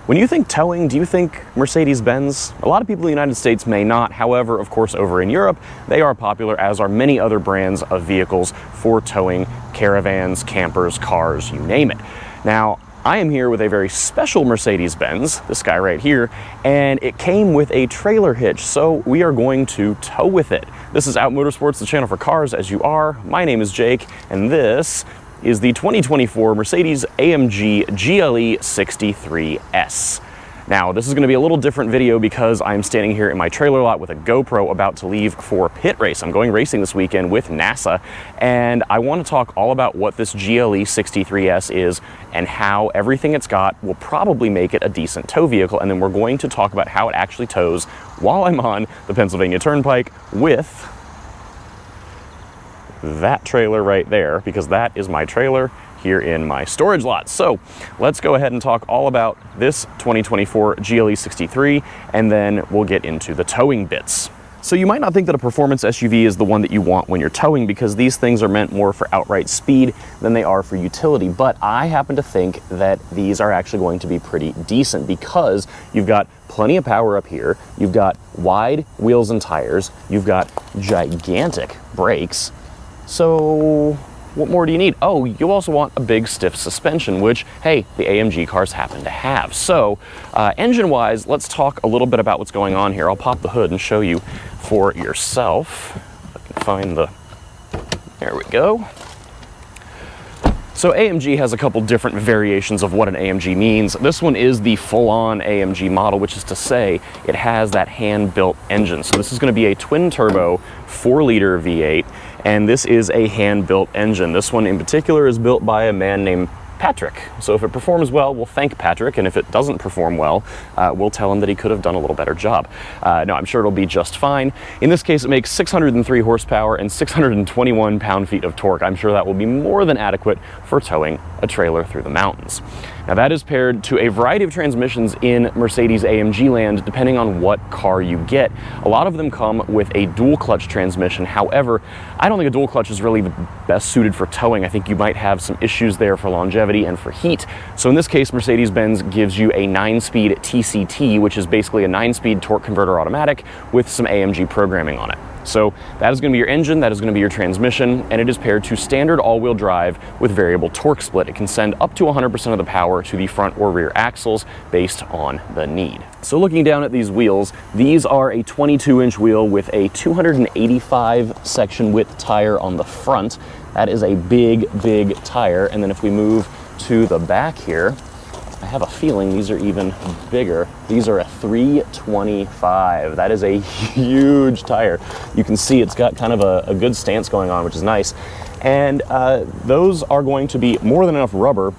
When you think towing, do you think Mercedes-Benz? A lot of people in the United States may not. However, of course, over in Europe, they are popular, as are many other brands of vehicles for towing caravans, campers, cars, you name it. Now, I am here with a very special Mercedes-Benz, this guy right here, and it came with a trailer hitch, so we are going to tow with it. This is Out Motorsports, the channel for cars as you are. My name is Jake, and this is the 2024 Mercedes-AMG GLE 63S. Now, this is going to be a little different video because I'm standing here in my trailer lot with a GoPro about to leave for Pitt Race. I'm going racing this weekend with NASA, and I want to talk all about what this GLE 63S is and how everything it's got will probably make it a decent tow vehicle, and then we're going to talk about how it actually tows while I'm on the Pennsylvania Turnpike with that trailer right there, because that is my trailer here in my storage lot. So let's go ahead and talk all about this 2024 GLE 63, and then we'll get into the towing bits. So you might not think that a performance SUV is the one that you want when you're towing, because these things are meant more for outright speed than they are for utility. But I happen to think that these are actually going to be pretty decent, because you've got plenty of power up here, you've got wide wheels and tires, you've got gigantic brakes. So what more do you need? Oh, you also want a big stiff suspension, which, hey, the AMG cars happen to have. So engine-wise, let's talk a little bit about what's going on here. I'll pop the hood and show you for yourself. If I can find the, there we go. So AMG has a couple different variations of what an AMG means. This one is the full-on AMG model, which is to say it has that hand-built engine. So this is going to be a twin-turbo 4-liter V8, and this is a hand-built engine. This one in particular is built by a man named Patrick. So if it performs well, we'll thank Patrick, and if it doesn't perform well, we'll tell him that he could have done a little better job. No, I'm sure it'll be just fine. In this case, it makes 603 horsepower and 621 pound-feet of torque. I'm sure that will be more than adequate for towing a trailer through the mountains. Now, that is paired to a variety of transmissions in Mercedes-AMG land, depending on what car you get. A lot of them come with a dual clutch transmission. However, I don't think a dual clutch is really the best suited for towing. I think you might have some issues there for longevity and for heat. So in this case, Mercedes-Benz gives you a 9-speed TCT, which is basically a 9-speed torque converter automatic with some AMG programming on it. So that is going to be your engine, that is going to be your transmission, and it is paired to standard all-wheel drive with variable torque split. It can send up to 100% of the power to the front or rear axles based on the need. So looking down at these wheels, these are a 22-inch wheel with a 285 section width tire on the front. That is a big, big tire. And then if we move to the back here, I have a feeling these are even bigger. These are a 325. That is a huge tire. You can see it's got kind of a good stance going on, which is nice. And those are going to be more than enough rubber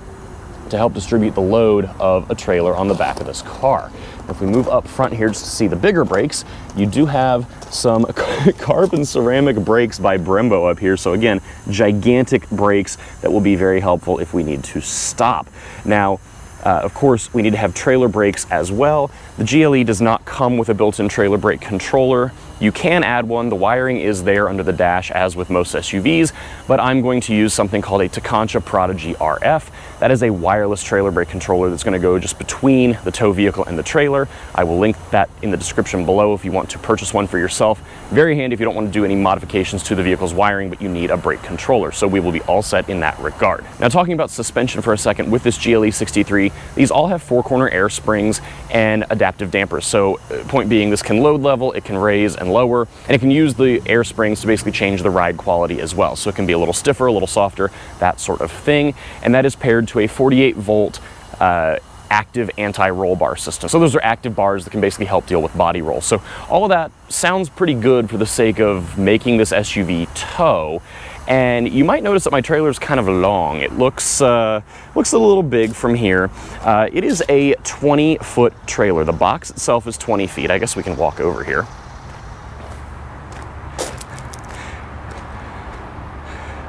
to help distribute the load of a trailer on the back of this car. If we move up front here just to see the bigger brakes, you do have some carbon ceramic brakes by Brembo up here. So again, gigantic brakes that will be very helpful if we need to stop. Now, of course, we need to have trailer brakes as well. The GLE does not come with a built-in trailer brake controller. You can add one. The wiring is there under the dash, as with most SUVs, but I'm going to use something called a Tekonsha Prodigy RF. That is a wireless trailer brake controller that's going to go just between the tow vehicle and the trailer. I will link that in the description below if you want to purchase one for yourself. Very handy if you don't want to do any modifications to the vehicle's wiring, but you need a brake controller, so we will be all set in that regard. Now, talking about suspension for a second, with this GLE 63, these all have 4-corner air springs and adaptive dampers. So point being, this can load level, it can raise and lower, and it can use the air springs to basically change the ride quality as well. So it can be a little stiffer, a little softer, that sort of thing. And that is paired to a 48-volt active anti-roll bar system. So those are active bars that can basically help deal with body roll. So all of that sounds pretty good for the sake of making this SUV tow. And you might notice that my trailer is kind of long. It looks a little big from here. It is a 20-foot trailer. The box itself is 20 feet. I guess we can walk over here.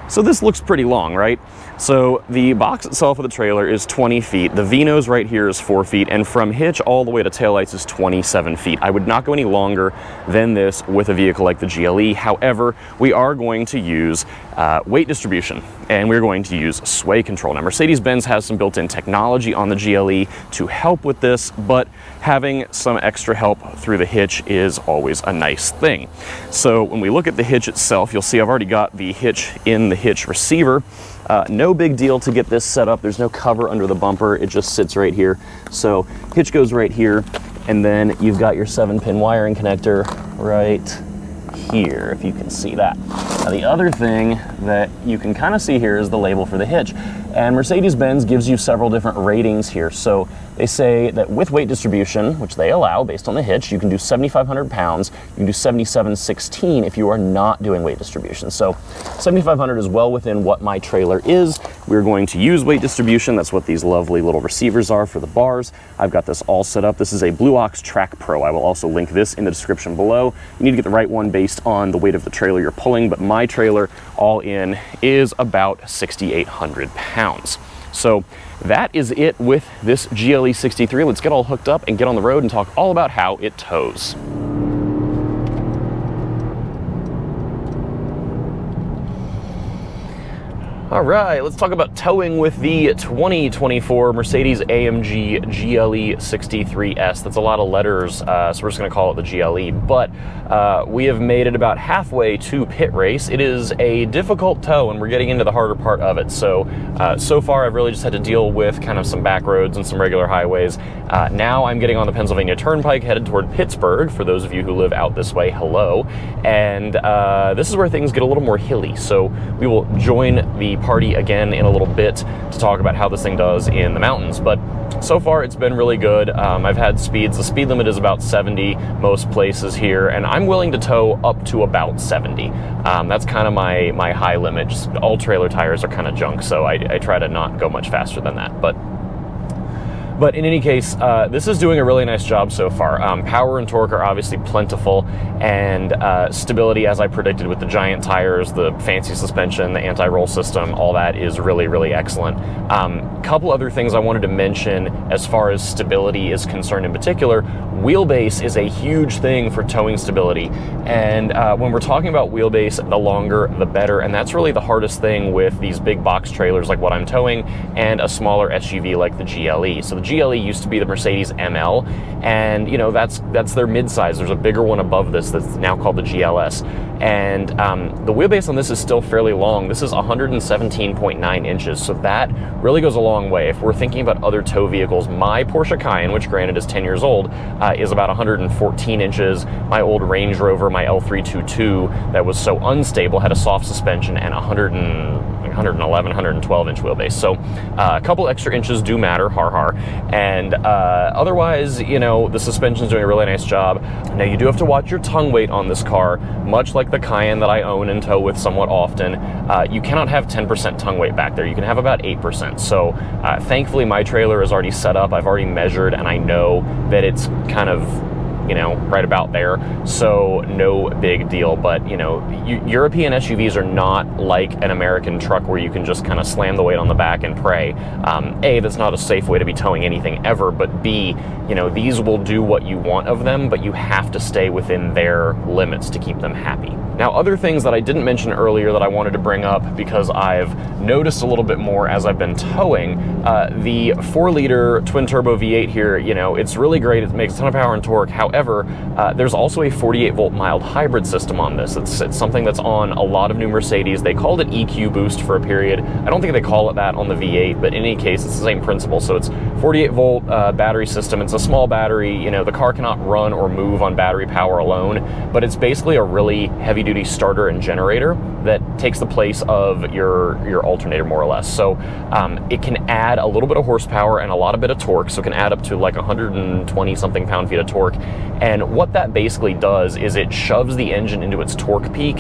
So this looks pretty long, right? So the box itself of the trailer is 20 feet. The V-nose right here is 4 feet, and from hitch all the way to taillights is 27 feet. I would not go any longer than this with a vehicle like the GLE. However, we are going to use weight distribution, and we're going to use sway control. Now, Mercedes-Benz has some built-in technology on the GLE to help with this, but having some extra help through the hitch is always a nice thing. So when we look at the hitch itself, you'll see I've already got the hitch in the hitch receiver. No big deal to get this set up. There's no cover under the bumper. It just sits right here. So hitch goes right here, and then you've got your 7-pin wiring connector right here, if you can see that. Now, the other thing that you can kind of see here is the label for the hitch. And Mercedes-Benz gives you several different ratings here. So they say that with weight distribution, which they allow based on the hitch, you can do 7,500 pounds, you can do 7,716 if you are not doing weight distribution. So 7,500 is well within what my trailer is. We're going to use weight distribution. That's what these lovely little receivers are for the bars. I've got this all set up. This is a BlueOx Track Pro. I will also link this in the description below. You need to get the right one based on the weight of the trailer you're pulling, but my trailer all in is about 6,800 pounds. So that is it with this GLE 63. Let's get all hooked up and get on the road and talk all about how it tows. All right, let's talk about towing with the 2024 Mercedes-AMG GLE 63S. That's a lot of letters, so we're just gonna call it the GLE, but we have made it about halfway to Pitt Race. It is a difficult tow, and we're getting into the harder part of it. So, so far I've really just had to deal with kind of some back roads and some regular highways. Now I'm getting on the Pennsylvania Turnpike, headed toward Pittsburgh, for those of you who live out this way, hello. And this is where things get a little more hilly, so we will join the party again in a little bit to talk about how this thing does in the mountains. But so far it's been really good. I've had speeds. The speed limit is about 70 most places here, and I'm willing to tow up to about 70. That's kind of my high limit. Just all trailer tires are kind of junk, so I try to not go much faster than that. But in any case, this is doing a really nice job so far. Power and torque are obviously plentiful, and stability, as I predicted with the giant tires, the fancy suspension, the anti-roll system, all that is really, really excellent. Couple other things I wanted to mention as far as stability is concerned in particular. Wheelbase is a huge thing for towing stability, and when we're talking about wheelbase, the longer the better, and that's really the hardest thing with these big box trailers like what I'm towing and a smaller SUV like the GLE. So the GLE used to be the Mercedes ML, and you know that's their midsize. There's a bigger one above this that's now called the GLS, and the wheelbase on this is still fairly long. This is 117.9 inches, so that really goes a long way. If we're thinking about other tow vehicles, my Porsche Cayenne, which granted is 10 years old, is about 114 inches. My old Range Rover, my L322, that was so unstable, had a soft suspension and 111, 112 inch wheelbase. So a couple extra inches do matter, har har. And otherwise, you know, the suspension's doing a really nice job. Now you do have to watch your tongue weight on this car, much like the Cayenne that I own and tow with somewhat often. You cannot have 10% tongue weight back there. You can have about 8%. So thankfully my trailer is already set up. I've already measured, and I know that it's kind of, you know, right about there, so no big deal. But you know, European SUVs are not like an American truck where you can just kind of slam the weight on the back and pray. A, that's not a safe way to be towing anything ever, but B, you know, these will do what you want of them, but you have to stay within their limits to keep them happy. Now, other things that I didn't mention earlier that I wanted to bring up because I've noticed a little bit more as I've been towing, the 4-liter twin-turbo V8 here, you know, it's really great. It makes a ton of power and torque. However, there's also a 48-volt mild hybrid system on this. It's something that's on a lot of new Mercedes. They called it EQ Boost for a period. I don't think they call it that on the V8, but in any case, it's the same principle. So it's 48-volt battery system. It's a small battery. You know, the car cannot run or move on battery power alone, but it's basically a really heavy-duty starter and generator that takes the place of your alternator, more or less. So it can add a little bit of horsepower and a lot of bit of torque, so it can add up to like 120 something pound-feet of torque. And what that basically does is it shoves the engine into its torque peak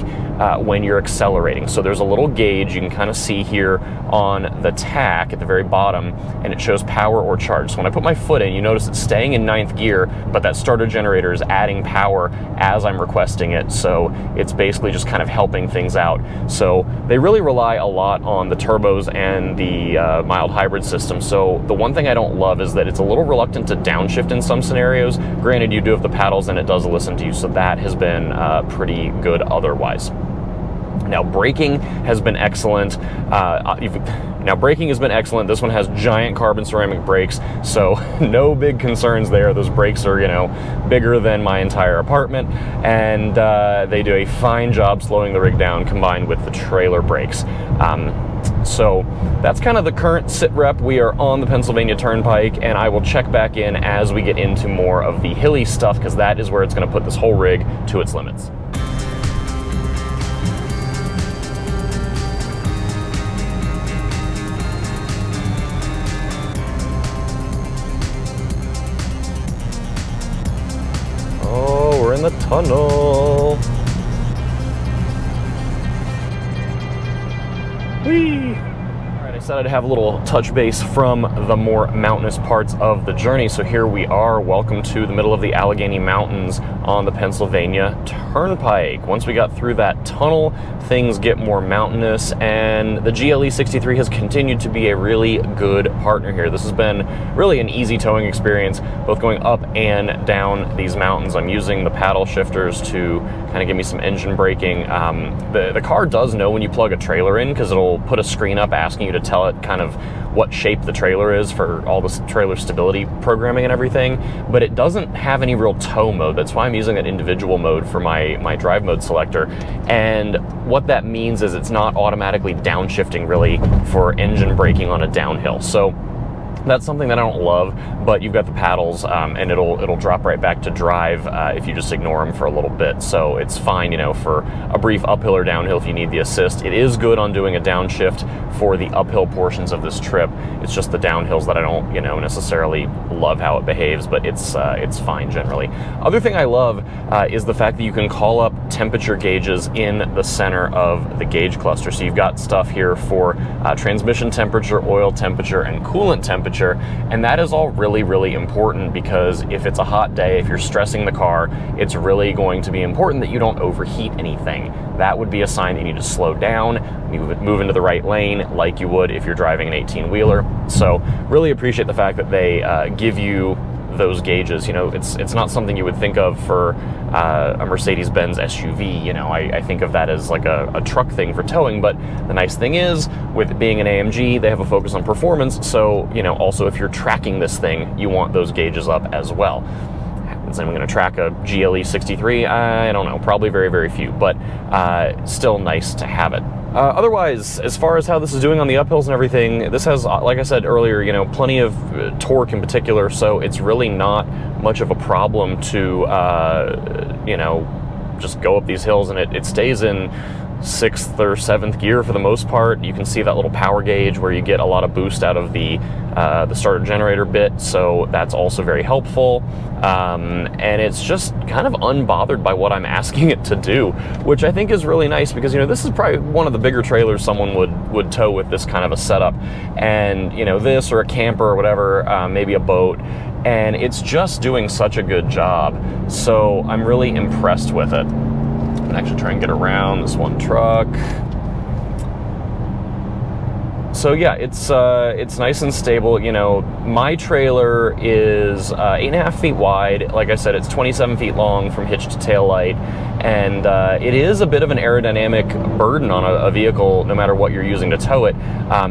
when you're accelerating. So there's a little gauge you can kind of see here on the tack at the very bottom, and it shows power or charge. So when I put my foot in, you notice it's staying in 9th gear, but that starter generator is adding power as I'm requesting it. So it's basically just kind of helping things out. So they really rely a lot on the turbos and the mild hybrid system. So the one thing I don't love is that it's a little reluctant to downshift in some scenarios. Granted, you do have the paddles and it does listen to you, so that has been pretty good otherwise. Now braking has been excellent. Now braking has been excellent. This one has giant carbon ceramic brakes, so no big concerns there. Those brakes are, you know, bigger than my entire apartment, and they do a fine job slowing the rig down combined with the trailer brakes. So that's kind of the current sit rep. We are on the Pennsylvania Turnpike, and I will check back in as we get into more of the hilly stuff, because that is where it's going to put this whole rig to its limits. Oh, we're in the tunnel. Whee! All right, I said I'd have a little touch base from the more mountainous parts of the journey, so here we are. Welcome to the middle of the Allegheny Mountains on the Pennsylvania Turnpike. Once we got through that tunnel, things get more mountainous, and the GLE 63 has continued to be a really good partner here. This has been really an easy towing experience, both going up and down these mountains. I'm using the paddle shifters to kind of give me some engine braking. The car does know when you plug a trailer in, because it'll put a screen up asking you to tell it kind of what shape the trailer is for all the trailer stability programming and everything, but it doesn't have any real tow mode. That's why I'm using an individual mode for my drive mode selector, and what that means is it's not automatically downshifting really for engine braking on a downhill. So that's something that I don't love, but you've got the paddles, and it'll drop right back to drive if you just ignore them for a little bit. So it's fine, you know, for a brief uphill or downhill if you need the assist. It is good on doing a downshift for the uphill portions of this trip. It's just the downhills that I don't, you know, necessarily love how it behaves, but it's fine generally. Other thing I love is the fact that you can call up temperature gauges in the center of the gauge cluster. So you've got stuff here for transmission temperature, oil temperature, and coolant temperature. And that is all really, really important, because if it's a hot day, if you're stressing the car, it's really going to be important that you don't overheat anything. That would be a sign that you need to slow down, move into the right lane like you would if you're driving an 18-wheeler. So really appreciate the fact that they give you those gauges. You know, it's not something you would think of for a Mercedes-Benz SUV. You know, I think of that as like a truck thing for towing, but the nice thing is, with it being an AMG, they have a focus on performance, so, you know, also if you're tracking this thing, you want those gauges up as well. Is anyone going to track a GLE 63? I don't know, probably very, very few, but still nice to have it. Otherwise, as far as how this is doing on the uphills and everything, this has, like I said earlier, you know, plenty of torque in particular, so it's really not much of a problem to, you know, just go up these hills, and it stays in 6th or 7th gear for the most part. You can see that little power gauge where you get a lot of boost out of the starter generator bit, so that's also very helpful. And it's just kind of unbothered by what I'm asking it to do, which I think is really nice, because, you know, this is probably one of the bigger trailers someone would tow with this kind of a setup. And, you know, this or a camper or whatever, maybe a boat, and it's just doing such a good job. So I'm really impressed with it. Actually try and get around this one truck. So yeah, it's nice and stable. You know, my trailer is 8.5 feet wide. Like I said, it's 27 feet long from hitch to tail light, and it is a bit of an aerodynamic burden on a vehicle, no matter what you're using to tow it.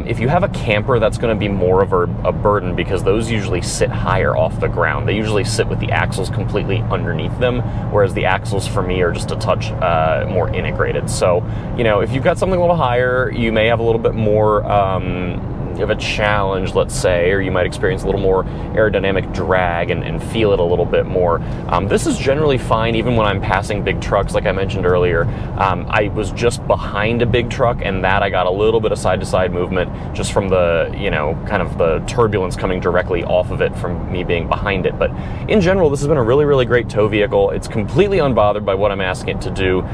If you have a camper, that's going to be more of a burden, because those usually sit higher off the ground. They usually sit with the axles completely underneath them, whereas the axles for me are just a touch more integrated. So, you know, if you've got something a little higher, you may have a little bit more of a challenge, let's say, or you might experience a little more aerodynamic drag and feel it a little bit more. This is generally fine even when I'm passing big trucks, like I mentioned earlier. I was just behind a big truck, and that I got a little bit of side-to-side movement just from the, you know, kind of the turbulence coming directly off of it from me being behind it. But in general, this has been a really, really great tow vehicle. It's completely unbothered by what I'm asking it to do,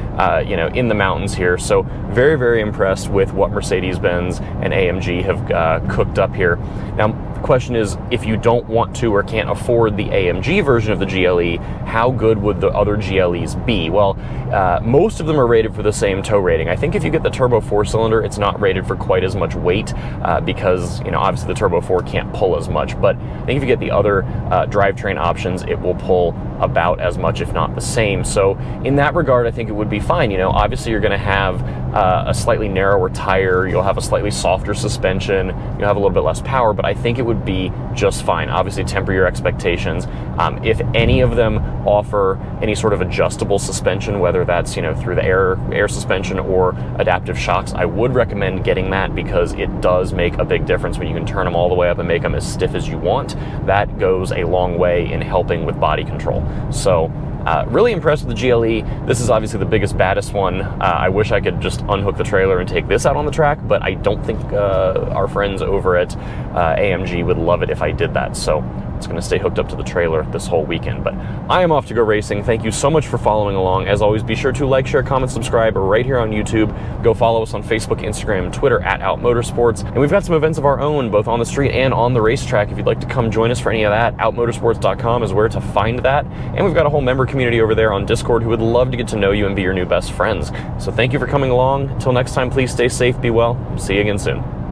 you know, in the mountains here. So very, very impressed with what Mercedes-Benz and AMG have cooked up here. Now, the question is, if you don't want to or can't afford the AMG version of the GLE, how good would the other GLEs be? Well, most of them are rated for the same tow rating. I think if you get the turbo 4-cylinder, it's not rated for quite as much weight because, you know, obviously the turbo 4 can't pull as much, but I think if you get the other drivetrain options, it will pull about as much, if not the same. So in that regard, I think it would be fine. You know, obviously you're going to have a slightly narrower tire, you'll have a slightly softer suspension, you'll have a little bit less power, but I think it would be just fine. Obviously, temper your expectations. If any of them offer any sort of adjustable suspension, whether that's, you know, through the air suspension or adaptive shocks, I would recommend getting that, because it does make a big difference when you can turn them all the way up and make them as stiff as you want. That goes a long way in helping with body control. So really impressed with the GLE. This is obviously the biggest, baddest one. I wish I could just unhook the trailer and take this out on the track, but I don't think our friends over at AMG would love it if I did that. So it's going to stay hooked up to the trailer this whole weekend. But I am off to go racing. Thank you so much for following along. As always, be sure to like, share, comment, subscribe right here on YouTube. Go follow us on Facebook, Instagram, and Twitter at Out Motorsports. And we've got some events of our own, both on the street and on the racetrack. If you'd like to come join us for any of that, outmotorsports.com is where to find that. And we've got a whole member community over there on Discord who would love to get to know you and be your new best friends. So thank you for coming along. Until next time, please stay safe, be well. See you again soon.